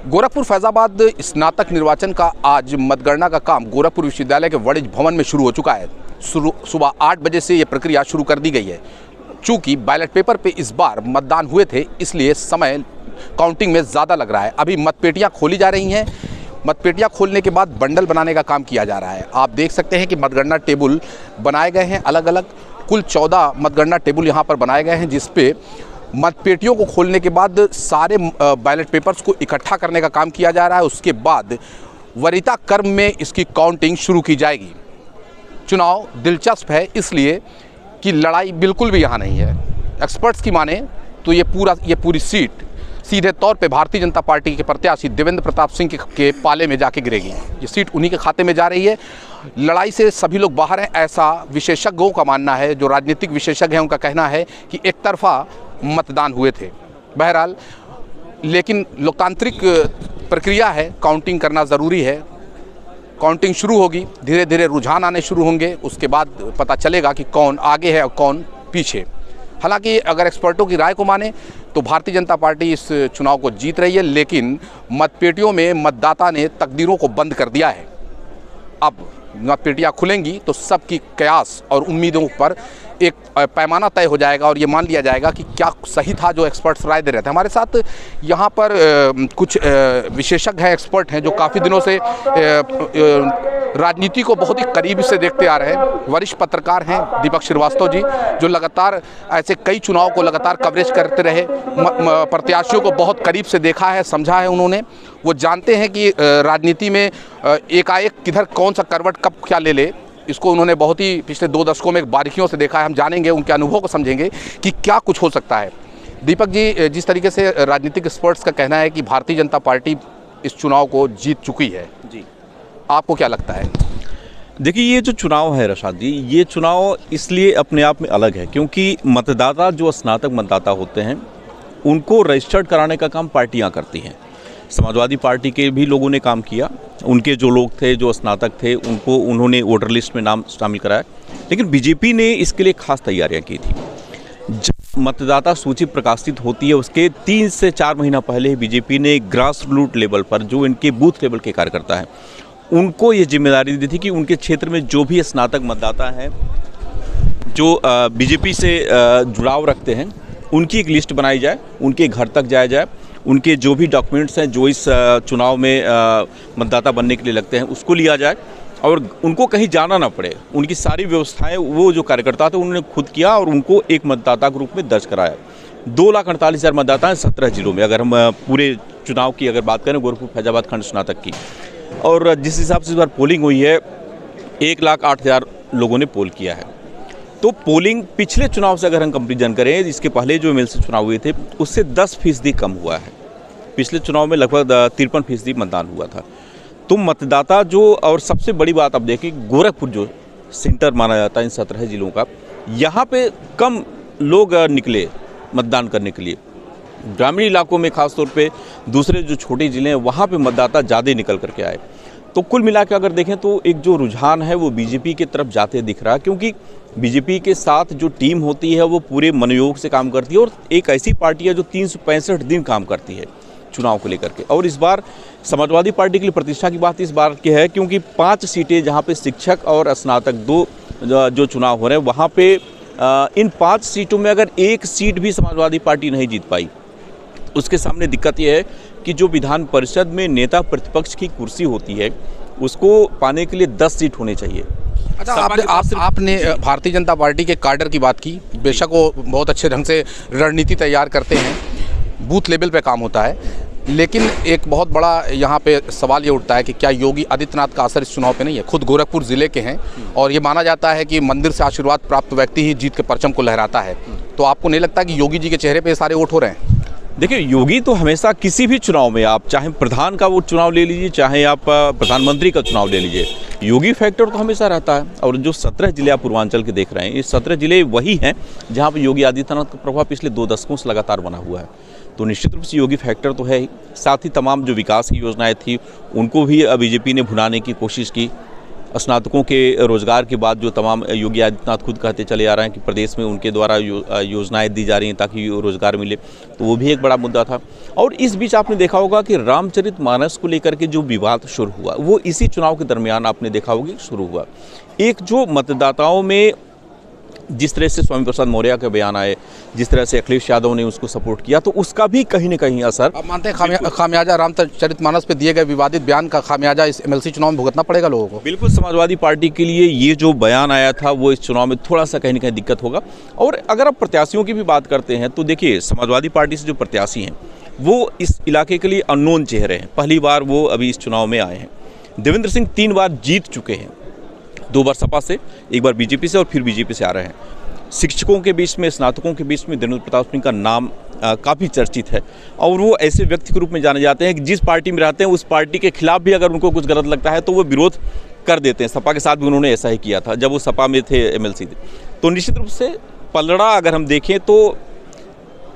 गोरखपुर फैजाबाद स्नातक निर्वाचन का आज मतगणना का काम गोरखपुर विश्वविद्यालय के वाणिज्य भवन में शुरू हो चुका है। सुबह 8 बजे से ये प्रक्रिया शुरू कर दी गई है। चूँकि बैलेट पेपर पे इस बार मतदान हुए थे, इसलिए समय काउंटिंग में ज़्यादा लग रहा है। अभी मतपेटियाँ खोली जा रही हैं। मतपेटियाँ खोलने के बाद बंडल बनाने का काम किया जा रहा है। आप देख सकते हैं कि मतगणना टेबल बनाए गए हैं अलग अलग। कुल 14 मतगणना टेबल यहाँ पर बनाए गए हैं, जिसपे मतपेटियों को खोलने के बाद सारे बैलेट पेपर्स को इकट्ठा करने का काम किया जा रहा है। उसके बाद वरीयता क्रम में इसकी काउंटिंग शुरू की जाएगी। चुनाव दिलचस्प है इसलिए कि लड़ाई बिल्कुल भी यहाँ नहीं है। एक्सपर्ट्स की माने तो ये पूरी सीट सीधे तौर पे भारतीय जनता पार्टी के प्रत्याशी देवेंद्र प्रताप सिंह के पाले में जाके गिरेगी। ये सीट उन्हीं के खाते में जा रही है। लड़ाई से सभी लोग बाहर हैं, ऐसा विशेषज्ञों का मानना है। जो राजनीतिक विशेषज्ञ हैं उनका कहना है कि एक तरफा मतदान हुए थे। बहरहाल लेकिन लोकतांत्रिक प्रक्रिया है, काउंटिंग करना ज़रूरी है। काउंटिंग शुरू होगी, धीरे धीरे रुझान आने शुरू होंगे। उसके बाद पता चलेगा कि कौन आगे है और कौन पीछे। हालांकि अगर एक्सपर्टों की राय को माने तो भारतीय जनता पार्टी इस चुनाव को जीत रही है, लेकिन मतपेटियों में मतदाता ने तकदीरों को बंद कर दिया है। अब मतपेटियाँ खुलेंगी तो सबकी कयास और उम्मीदों पर एक पैमाना तय हो जाएगा और ये मान लिया जाएगा कि क्या सही था जो एक्सपर्ट्स राय दे रहे थे। हमारे साथ यहाँ पर कुछ विशेषज्ञ हैं, एक्सपर्ट हैं, जो काफ़ी दिनों से राजनीति को बहुत ही करीब से देखते आ रहे हैं। वरिष्ठ पत्रकार हैं दीपक श्रीवास्तव जी, जो लगातार ऐसे कई चुनाव को लगातार कवरेज करते रहे, प्रत्याशियों को बहुत करीब से देखा है, समझा है उन्होंने। वो जानते हैं कि राजनीति में एकाएक किधर कौन सा करवट कब क्या ले इसको उन्होंने बहुत ही पिछले 2 दशकों में बारीकियों से देखा है। हम जानेंगे, उनके अनुभव को समझेंगे कि क्या कुछ हो सकता है। दीपक जी, जिस तरीके से राजनीतिक एक्सपर्ट्स का कहना है कि भारतीय जनता पार्टी इस चुनाव को जीत चुकी है, जी आपको क्या लगता है? देखिए, ये जो चुनाव है रशाद जी, ये चुनाव इसलिए अपने आप में अलग है क्योंकि मतदाता जो स्नातक मतदाता होते हैं उनको रजिस्टर्ड कराने का काम पार्टियाँ करती हैं। समाजवादी पार्टी के भी लोगों ने काम किया, उनके जो लोग थे जो स्नातक थे उन्होंने वोटर लिस्ट में नाम शामिल कराया। लेकिन बीजेपी ने इसके लिए खास तैयारियां की थी। जब मतदाता सूची प्रकाशित होती है उसके 3 से 4 महीना पहले ही बीजेपी ने ग्रास रूट लेवल पर जो इनके बूथ लेवल के कार्यकर्ता हैं उनको ये जिम्मेदारी दी थी कि उनके क्षेत्र में जो भी स्नातक मतदाता हैं जो बीजेपी से जुड़ाव रखते हैं उनकी एक लिस्ट बनाई जाए, उनके घर तक जाया जाए, उनके जो भी डॉक्यूमेंट्स हैं जो इस चुनाव में मतदाता बनने के लिए लगते हैं उसको लिया जाए और उनको कहीं जाना ना पड़े। उनकी सारी व्यवस्थाएं वो जो कार्यकर्ता थे उन्होंने खुद किया और उनको एक मतदाता के रूप में दर्ज कराया। 2,48,000 मतदाता हैं 17 जिलों में। अगर हम पूरे चुनाव की अगर बात करें गोरखपुर फैजाबाद खंड स्नातक की, और जिस हिसाब से इस बार पोलिंग हुई है 1,08,000 लोगों ने पोल किया है। तो पोलिंग पिछले चुनाव से अगर हम कंपेरिजन करें, इसके पहले जो एमएलसी चुनाव हुए थे उससे 10% कम हुआ है। पिछले चुनाव में लगभग 53% मतदान हुआ था। तो मतदाता जो, और सबसे बड़ी बात आप देखें, गोरखपुर जो सेंटर माना जाता है इन 17 जिलों का, यहाँ पे कम लोग निकले मतदान करने के लिए। ग्रामीण इलाकों में खासतौर पे दूसरे जो छोटे ज़िले हैं वहाँ पे मतदाता ज़्यादा निकल करके आए। तो कुल मिला के अगर देखें तो एक जो रुझान है वो बीजेपी की तरफ जाते दिख रहा है, क्योंकि बीजेपी के साथ जो टीम होती है वो पूरे मनोयोग से काम करती है और एक ऐसी पार्टी है जो 365 दिन काम करती है चुनाव को लेकर के। और इस बार समाजवादी पार्टी के लिए प्रतिष्ठा की बात इस बार की है क्योंकि 5 सीटें जहाँ पे शिक्षक और स्नातक 2 जो चुनाव हो रहे हैं वहाँ पे इन 5 सीटों में अगर एक सीट भी समाजवादी पार्टी नहीं जीत पाई, उसके सामने दिक्कत यह है कि जो विधान परिषद में नेता प्रतिपक्ष की कुर्सी होती है उसको पाने के लिए 10 सीट होने चाहिए। अच्छा, आपने भारतीय जनता पार्टी के कार्डर की बात की। बेशक वो बहुत अच्छे ढंग से रणनीति तैयार करते हैं, बूथ लेवल पे काम होता है, लेकिन एक बहुत बड़ा यहाँ पे सवाल ये उठता है कि क्या योगी आदित्यनाथ का असर इस चुनाव पे नहीं है? खुद गोरखपुर ज़िले के हैं और ये माना जाता है कि मंदिर से आशीर्वाद प्राप्त व्यक्ति ही जीत के परचम को लहराता है। तो आपको नहीं लगता कि योगी जी के चेहरे पे सारे वोट हो रहे हैं? देखिए, योगी तो हमेशा किसी भी चुनाव में, आप चाहे प्रधान का वो चुनाव ले लीजिए, चाहे आप प्रधानमंत्री का चुनाव ले लीजिए, योगी फैक्टर तो हमेशा रहता है। और जो 17 जिले आप पूर्वांचल के देख रहे हैं, ये 17 जिले वही हैं जहाँ पर योगी आदित्यनाथ का प्रभाव पिछले 2 दशकों से लगातार बना हुआ है। तो निश्चित रूप से योगी फैक्टर तो है ही। साथ ही तमाम जो विकास की योजनाएं थी उनको भी बीजेपी ने भुनाने की कोशिश की। स्नातकों के रोज़गार की बात जो तमाम योगी आदित्यनाथ खुद कहते चले आ रहे हैं कि प्रदेश में उनके द्वारा योजनाएं दी जा रही हैं ताकि रोज़गार मिले, तो वो भी एक बड़ा मुद्दा था। और इस बीच आपने देखा होगा कि रामचरितमानस को लेकर के जो विवाद शुरू हुआ वो इसी चुनाव के दरमियान आपने देखा होगा शुरू हुआ। एक जो मतदाताओं में जिस तरह से स्वामी प्रसाद मौर्य के बयान आए, जिस तरह से अखिलेश यादव ने उसको सपोर्ट किया, तो उसका भी कहीं न कहीं असर। आप मानते हैं खामियाजा रामचरितमानस पे दिए गए विवादित बयान का खामियाजा इस एमएलसी चुनाव में भुगतना पड़ेगा लोगों को? बिल्कुल, समाजवादी पार्टी के लिए ये जो बयान आया था वो इस चुनाव में थोड़ा सा कहीं न कहीं दिक्कत होगा। और अगर आप प्रत्याशियों की भी बात करते हैं तो देखिए, समाजवादी पार्टी से जो प्रत्याशी हैं वो इस इलाके के लिए अननोन चेहरे हैं, पहली बार वो अभी इस चुनाव में आए हैं। देवेंद्र सिंह 3 बार जीत चुके हैं, 2 बार सपा से, 1 बार बीजेपी से और फिर बीजेपी से आ रहे हैं। शिक्षकों के बीच में, स्नातकों के बीच में देवेंद्र प्रताप सिंह का नाम काफ़ी चर्चित है और वो ऐसे व्यक्ति के रूप में जाने जाते हैं कि जिस पार्टी में रहते हैं उस पार्टी के खिलाफ भी अगर उनको कुछ गलत लगता है तो वो विरोध कर देते हैं। सपा के साथ भी उन्होंने ऐसा ही किया था जब वो सपा में थे, एमएलसी थे। तो निश्चित रूप से पलड़ा अगर हम देखें तो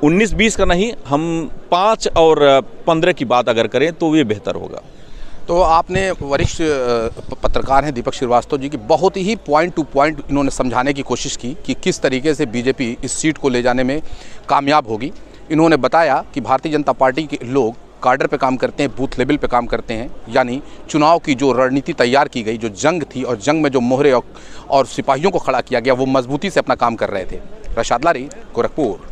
19-20 का नहीं, हम 5 और 15 की बात अगर करें तो ये बेहतर होगा। तो आपने वरिष्ठ पत्रकार हैं दीपक श्रीवास्तव जी की बहुत ही पॉइंट टू पॉइंट इन्होंने समझाने की कोशिश की कि किस तरीके से बीजेपी इस सीट को ले जाने में कामयाब होगी। इन्होंने बताया कि भारतीय जनता पार्टी के लोग कार्डर पे काम करते हैं, बूथ लेवल पे काम करते हैं, यानी चुनाव की जो रणनीति तैयार की गई, जो जंग थी और जंग में जो मोहरे और सिपाहियों को खड़ा किया गया, वो मजबूती से अपना काम कर रहे थे। रशाद लारी, गोरखपुर।